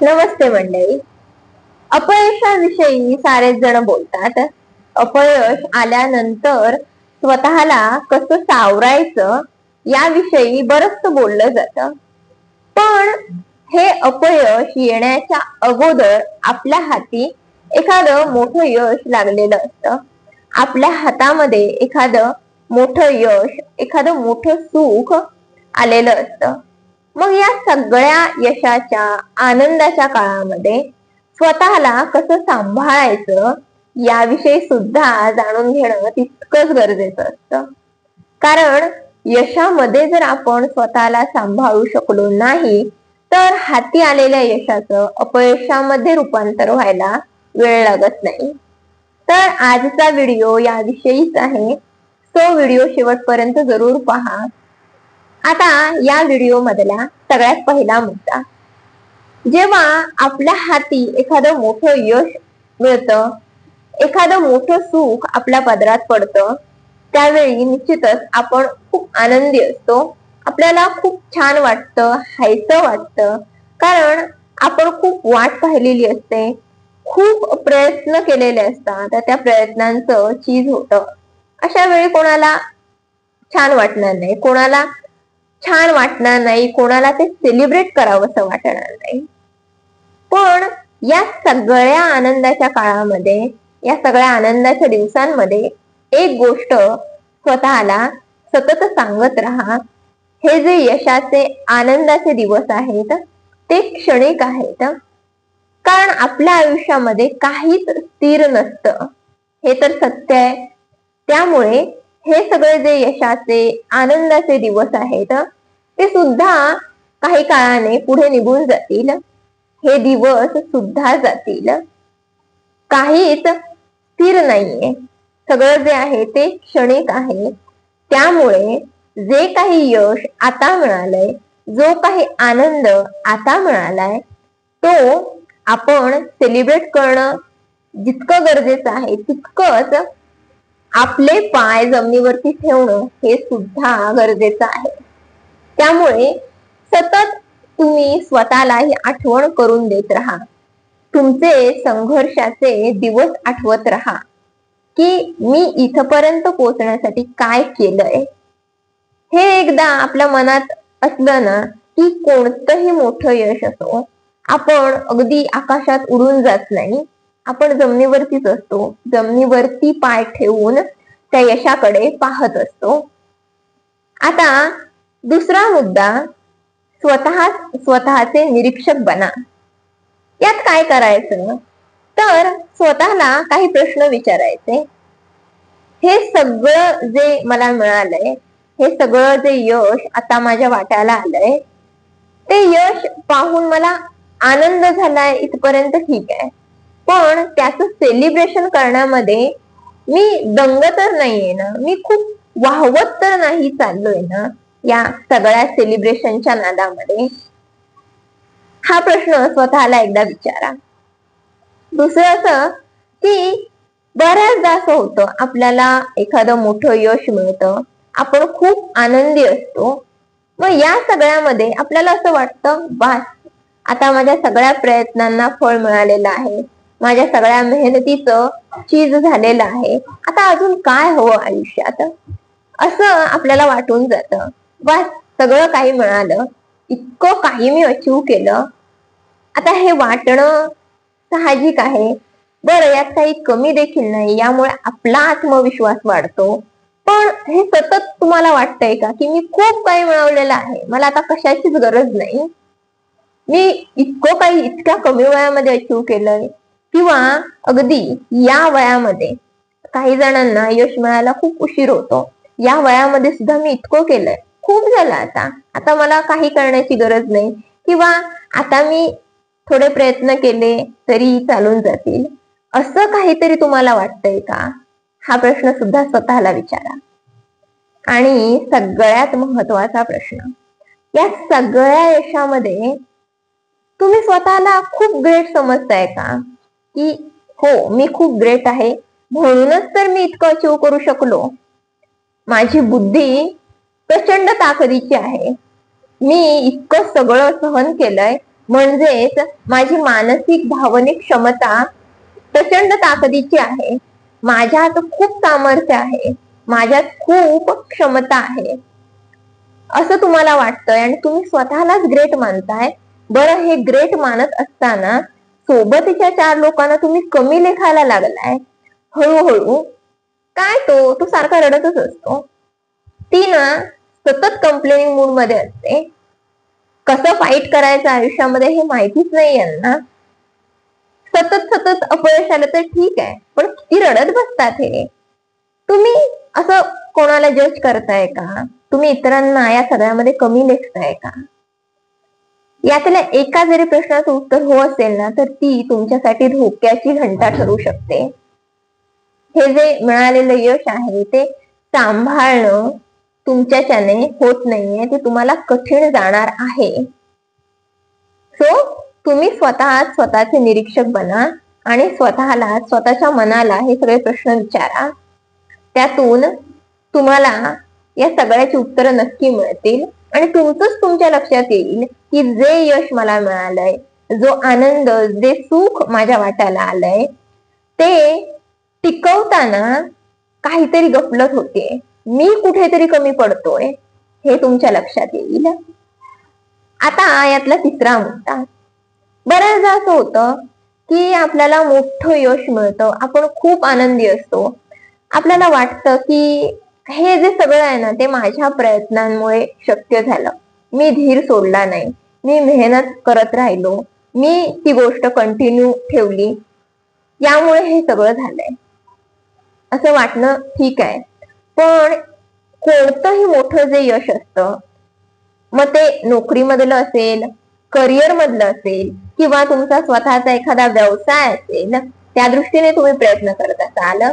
नमस्ते मंडळी. अपयशाविषयी सारेच जण बोलतात. अपयश आल्यानंतर स्वतःला कसं सावरायचं याविषयी बरंच बोललं जातं. पण हे अपयश येण्याच्या अगोदर आपल्या हाती एखादं मोठं यश लागलेलं असतं. आपल्या हातामध्ये एखादं मोठं यश, एखादं मोठं सुख आलेलं असतं. मग या सगळ्या यशाच्या आनंदाच्या काळामध्ये स्वतःला कसं सांभाळायचं याविषयी सुद्धा जाणून घेणं तितकंच गरजेचं असतं. कारण यशामध्ये जर आपण स्वतःला सांभाळू शकलो नाही तर हाती आलेल्या यशाचं अपयशामध्ये रूपांतर व्हायला वेळ लागत नाही. तर आजचा व्हिडिओ याविषयीच आहे, तो व्हिडिओ शेवटपर्यंत जरूर पहा. आता या व्हिडिओ मधला सगळ्यात पहिला मुद्दा, जेव्हा आपल्या हाती एखादं मोठं यश मिळतं, एखादं मोठं सुख आपल्या पदरात पडतं, त्यावेळी निश्चितच आपण खूप आनंदी असतो. आपल्याला खूप छान वाटतं, हायसं वाटतं. कारण आपण खूप वाट पाहिलेली असते, खूप प्रयत्न केलेले असतात, त्या प्रयत्नांचं चीज होतं. अशा वेळी कोणाला छान वाटणार नाही, कोणाला छान वाटणार नाही, कोणाला ते सेलिब्रेट करावंसं वाटणार नाही. पण या सगळ्या आनंदाच्या काळामध्ये, या सगळ्या आनंदाच्या दिवसांमध्ये एक गोष्ट स्वतःला सतत सांगत राहा, हे जे यशाचे आनंदाचे दिवस आहेत ते क्षणिक आहेत. कारण आपल्या आयुष्यामध्ये काहीच स्थिर नसतं, हे तर सत्य आहे. त्यामुळे हे सगळे जे यशाचे आनंदाचे दिवस आहेत ते सुद्धा काही काळाने पुढे निघून जातील. हे दिवस सुद्धा जातील. काहीच स्थिर नाहीये, सगळं जे आहे ते क्षणिक आहे. त्यामुळे जे काही यश आता मिळालंय, जो काही आनंद आता मिळालाय, तो आपण सेलिब्रेट करणं जितकं गरजेचं आहे तितकंच आपले पाय जमिनीवरती ठेवणं हे सुद्धा गरजेचं आहे. त्यामुळे सतत तुम्ही स्वतःला ही आठवण करून देत राहा, तुमचे संघर्षाचे दिवस आठवत राहा की मी इथपर्यंत पोहोचण्यासाठी काय केलंय. हे एकदा आपल्या मनात असलं ना की कोणतंही मोठं यश असो, आपण अगदी आकाशात उडून जात नाही, आपण जमिनीवरतीच असतो, जमिनीवरती पाय ठेवून त्या यशाकडे पाहत असतो. आता दुसरा मुद्दा, स्वतःचे निरीक्षक बना. यात काय करायचं तर स्वतःला काही प्रश्न विचारायचे. हे सगळं जे मला मिळालंय, हे सगळं जे यश आता माझ्या वाट्याला आलंय, ते यश पाहून मला आनंद झालाय इथपर्यंत ठीक आहे, पण त्याचं सेलिब्रेशन करण्यामध्ये मी दंग तर नाहीये ना, मी खूप वाहवत तर नाही चाललोय ना या सगळ्या सेलिब्रेशनच्या नादामध्ये. हा प्रश्न स्वतःला एकदा विचारा. दुसरं असं की बऱ्याचदा असं होतं, आपल्याला एखादं मोठं यश मिळतं, आपण खूप आनंदी असतो. मग या सगळ्यामध्ये आपल्याला असं वाटतं, बस आता माझ्या सगळ्या प्रयत्नांना फळ मिळालेलं आहे, माझ्या सगळ्या मेहनतीचं चीज झालेलं आहे, आता अजून काय हवं आयुष्यात, असं आपल्याला वाटून जातं. बस सगळं काही मिळालं, इतकं काही मी अचीव केलं, आता हे वाटणं साहजिक आहे. बरं, यात काही कमी देखील नाही, यामुळे आपला आत्मविश्वास वाढतो. पण हे सतत तुम्हाला वाटतंय का की मी खूप काही मिळवलेलं आहे, मला आता कशाचीच गरज नाही, मी इतकं काही इतक्या कमी वयामध्ये अचीव केलंय, किंवा अगदी या वयामध्ये काही जणांना यश मिळायला खूप उशीर होतो, या वयामध्ये सुद्धा मी इतकं केलंय, खूप झालं, आता मला काही करण्याची गरज नाही, किंवा आता मी थोडे प्रयत्न केले तरी चालून जातील, असं काहीतरी तुम्हाला वाटतंय का? हा प्रश्न सुद्धा स्वतःला विचारा. आणि सगळ्यात महत्वाचा प्रश्न, या सगळ्या यशामध्ये तुम्ही स्वतःला खूप ग्रेट समजताय का? की हो, मी खूप ग्रेट आहे, म्हणूनच तर मी इतकं अचीव करू शकलो, माझी बुद्धी प्रचंड ताकदीची आहे, मी इतकं सगळं सहन केलंय, म्हणजेच माझी मानसिक भावनिक क्षमता प्रचंड ताकदीची आहे, माझ्यात खूप सामर्थ्य आहे, माझ्यात खूप क्षमता आहे असं तुम्हाला वाटतंय आणि तुम्ही स्वतःलाच ग्रेट मानताय. बरं, हे ग्रेट मानत असताना सोबतच्या 4 लोकांना तुम्ही कमी लेखायला लागलाय. हळूहळू काय तो सारखा रडतच असतो. ती ना सतत कंप्लेनिंग मूड मध्ये असते. कसं फाईट करायचं आयुष्यामध्ये हे माहितीच नाही यांना. सतत सतत अपयश आलं तर ठीक आहे, पण किती रडत बसतात हे. तुम्ही असं कोणाला जज करताय का? तुम्ही इतरांना या सगळ्यामध्ये कमी लेखताय का? यातल्या एका जरी प्रश्नाचं उत्तर हो असेल ना, तर ती तुमच्यासाठी धोक्याची घंटा ठरू शकते. हे जे मिळालेलं यश आहे ते सांभाळणं तुमच्याच्याने होत नाहीये, ते तुम्हाला कठीण जाणार आहे. सो तुम्ही स्वतःचे निरीक्षक बना आणि स्वतःला, स्वतःच्या मनाला हे सगळे प्रश्न विचारा. त्यातून तुम्हाला या सगळ्याची उत्तरं नक्की मिळतील आणि तुमचंच तुमच्या लक्षात येईल की जे यश मला मिळालंय, जो आनंद, जे सुख माझ्या वाट्याला आलंय, ते टिकवताना काहीतरी गफलत होते, मी कुठेतरी कमी पडतोय, हे तुमच्या लक्षात येईल. आता यातला तिसरा मुद्दा, बऱ्याचदा असं होतं की आपल्याला मोठं यश मिळतं, आपण खूप आनंदी असतो, आपल्याला वाटतं की हे जे सगळं आहे ना ते माझ्या प्रयत्नांमुळे शक्य झालं, मी धीर सोडला नाही, मी मेहनत करत राहिलो, मी ती गोष्ट कंटिन्यू ठेवली, यामुळे हे सगळं झालंय असं वाटणं ठीक आहे. पण कोणतंही मोठं जे यश असतं, मग ते नोकरीमधलं असेल, करिअर मधलं असेल किंवा तुमचा स्वतःचा एखादा व्यवसाय असेल, त्या दृष्टीने तुम्ही प्रयत्न करत असाल,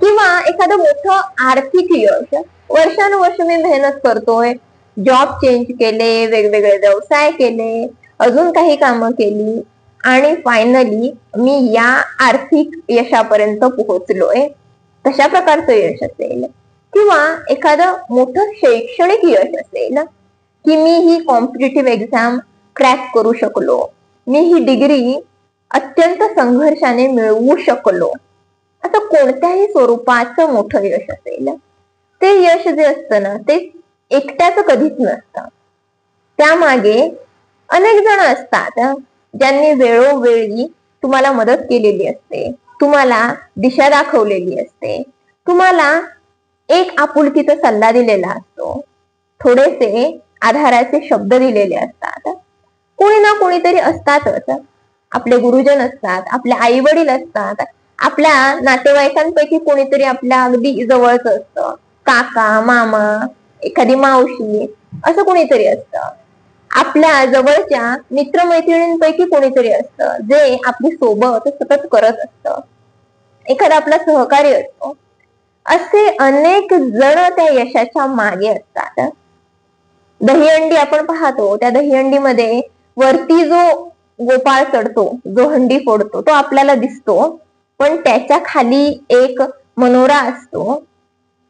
किंवा एखादं मोठं आर्थिक यश, वर्षानुवर्ष मी मेहनत करतोय, जॉब चेंज केले, वेगवेगळे व्यवसाय केले, अजून काही कामं केली आणि फायनली मी या आर्थिक यशापर्यंत पोहोचलोय, तशा प्रकारचं यश असेल, किंवा एखादं मोठं शैक्षणिक यश असेल की मी ही कॉम्पिटिटिव्ह एक्झाम क्रॅक करू शकलो, मी ही डिग्री अत्यंत संघर्षाने मिळवू शकलो, असं कोणत्याही स्वरूपाचं मोठं यश असेल, ते यश जे असतं ना ते एकट्याचं कधीच नसतं. त्यामागे अनेक जण असतात ज्यांनी वेळोवेळी तुम्हाला मदत केलेली असते, तुम्हाला दिशा दाखवलेली असते, तुम्हाला एक आपुलकीचा सल्ला दिलेला असतो, थोडेसे आधाराचे शब्द दिलेले असतात. कोणी ना कोणीतरी असतातच. आपले गुरुजन असतात, आपले आई वडील असतात, आपल्या नातेवाईकांपैकी कोणीतरी आपल्या अगदी जवळच असतं, काका, मामा, एखादी मावशी, असं कोणीतरी असतं. आपल्या जवळच्या मित्रमैत्रिणींपैकी कोणीतरी असतं जे आपली सोबत सतत करत असतं, एखादा आपला सहकारी असतो. असे अनेक जण त्या यशाच्या मागे असतात. दहीहंडी आपण पाहतो, त्या दहीहंडीमध्ये वरती जो गोपाळ चढतो, जो हंडी फोडतो, तो आपल्याला दिसतो, पण त्याच्या खाली एक मनोरा असतो.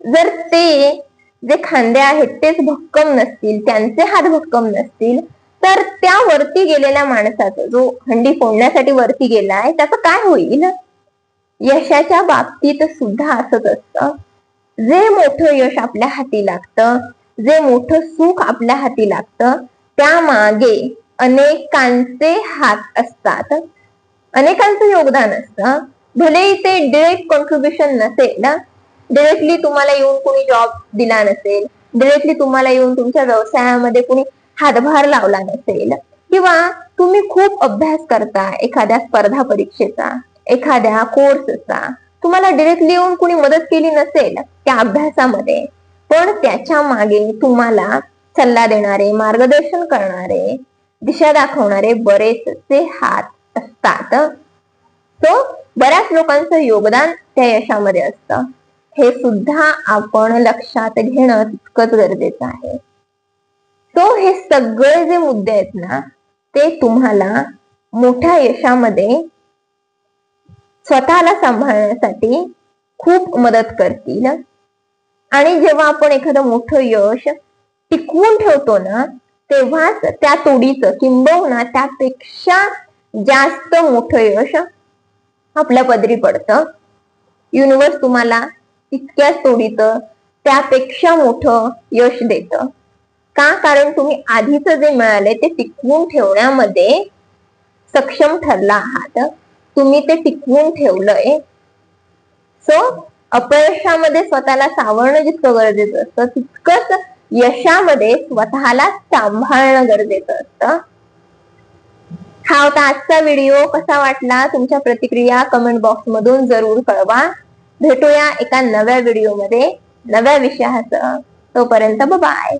जर ते जे खांदे आहेत तेच भक्कम नसतील, त्यांचे हात भक्कम नसतील, तर त्या वरती गेलेल्या माणसाचं, जो हंडी फोडण्यासाठी वरती गेलाय, त्याचं काय होईल? यशाच्या बाबतीत सुद्धा असंच असतं. जे मोठं यश आपल्या हाती लागतं, जे मोठं सुख आपल्या हाती लागतं, त्यामागे अनेकांचे हात असतात, अनेकांचं योगदान असतं. भलेही ते डिरेक्ट कॉन्ट्रीब्युशन नसेल, डिरेक्टली तुम्हाला येऊन कोणी जॉब दिला नसेल, डिरेक्टली तुम्हाला येऊन तुमच्या व्यवसायामध्ये कोणी हातभार लावला नसेल, किंवा तुम्ही खूप अभ्यास करता एखाद्या स्पर्धा परीक्षेचा, एखाद्या कोर्सचा, तुम्हाला डिरेक्टली येऊन कोणी मदत केली नसेल त्या अभ्यासामध्ये, पण त्याच्या मागे तुम्हाला सल्ला देणारे, मार्गदर्शन करणारे, दिशा दाखवणारे बरेचसे हात असतात. सो बऱ्याच लोकांचं योगदान त्या यशामध्ये असतं, हे सुद्धा आपण लक्षात घेणं तितकंच गरजेचं आहे. सो हे सगळे जे मुद्दे आहेत ना ते तुम्हाला मोठ्या यशामध्ये स्वतःला सांभाळण्यासाठी खूप मदत करतील. आणि जेव्हा आपण एखादं मोठं यश टिकवून ठेवतो ना, तेव्हाच त्या तोडीचं किंबहुना त्यापेक्षा जास्त मोठं यश आपल्या पदरी पडतं. युनिवर्स तुम्हाला तितक्याच तोडीचं त्यापेक्षा मोठं यश देतं. का? कारण तुम्ही आधीच जे मिळाले ते टिकवून ठेवण्यामध्ये सक्षम ठरला आहात. तुम्ही ते टिकवून ठेवलंय. सो अपयशामध्ये स्वतःला सावरणं जितकं गरजेचं असतं तितकंच यशामध्ये स्वतःला सांभाळणं गरजेचं असतं. हा होता आजचा व्हिडिओ. कसा वाटला? तुमच्या प्रतिक्रिया कमेंट बॉक्स मधून जरूर कळवा. भेटूया एका नव्या व्हिडिओमध्ये नव्या विषयासह. तोपर्यंत बाय.